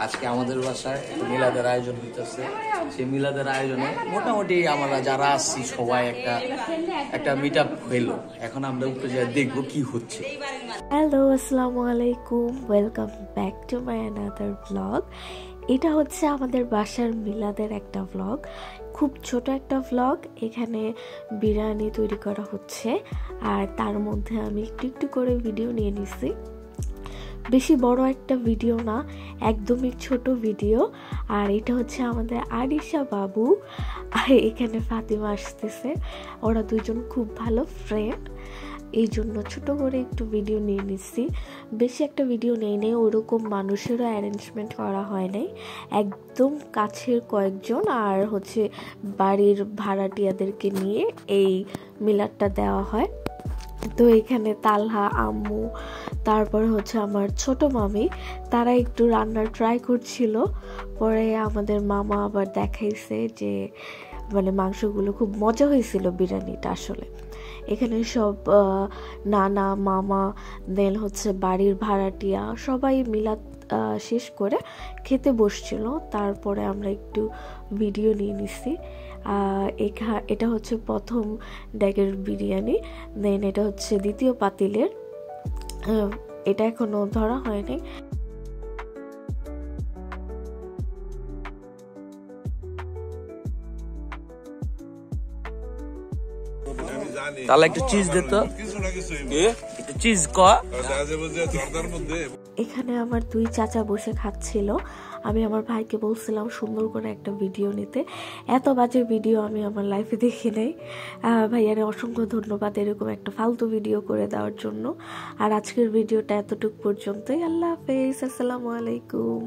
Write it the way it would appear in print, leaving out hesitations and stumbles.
আজকে আমাদের বাসায় মিলাদের আয়োজন হইতেছে। সেই মিলাদের আয়োজনে মোটামুটি আমরা যারা আসছি সবাই একটা মিট আপ হইলো। এখন আমরা উপরে যাই দেখবো কি হচ্ছে। হ্যালো, আসসালামু আলাইকুম, welcome back to my another blog. এটা হচ্ছে আমাদের বাসার মিলাদের একটা ব্লগ, খুব ছোট একটা ব্লগ। এখানে বিরিয়ানি তৈরি করা হচ্ছে আর তার মধ্যে আমি একটু একটু করে ভিডিও নিয়ে নিছি। বেশি বড় একটা ভিডিও না, একদমই ছোট ভিডিও। আর এটা হচ্ছে আমাদের আরিশা বাবু আর এখানে ফাতিমা আসতেছে। ওরা দুজন খুব ভালো ফ্রেন্ড, এই জন্য ছোট করে একটু ভিডিও নিয়ে নিচ্ছি। বেশি একটা ভিডিও নেই, ওরকম মানুষেরও অ্যারেঞ্জমেন্ট করা হয় নাই, একদম কাছের কয়েকজন আর হচ্ছে বাড়ির ভাড়াটিয়াদেরকে নিয়ে এই মিলাদটা দেওয়া হয়। তো এখানে তালহা, আম্মু, তারপরে হচ্ছে আমার ছোট মামি, তারা একটু রান্নার ট্রাই করছিল। পরে আমাদের মামা আবার দেখাইছে যে মানে মাংসগুলো খুব মজা হয়েছিল, বিরিয়ানিটা আসলে। এখানে সব নানা, মামা, দেন হচ্ছে বাড়ির ভাড়াটিয়া সবাই মিলাদ শেষ করে খেতে বসছিল। তারপরে আমরা একটু ভিডিও নিয়ে নিছি। এটা হচ্ছে প্রথম ড্যাগের বিরিয়ানি, দেন এটা হচ্ছে দ্বিতীয় পাতিলের, এটা এখনো ধরা হয়নি। তাহলে একটু চিজ দিত, একটু চিজ ক। এখানে আমার দুই চাচা বসে খাচ্ছিল। আমি আমার ভাইকে বলছিলাম সুন্দর করে একটা ভিডিও নিতে। এত বাজে ভিডিও আমি আমার লাইফে দেখি নাই। ভাইয়ার অসংখ্য ধন্যবাদ এরকম একটা ফালতু ভিডিও করে দেওয়ার জন্য। আর আজকের ভিডিওটা এতটুকু পর্যন্তই। আল্লাহ হাফেজ, আসসালামু আলাইকুম।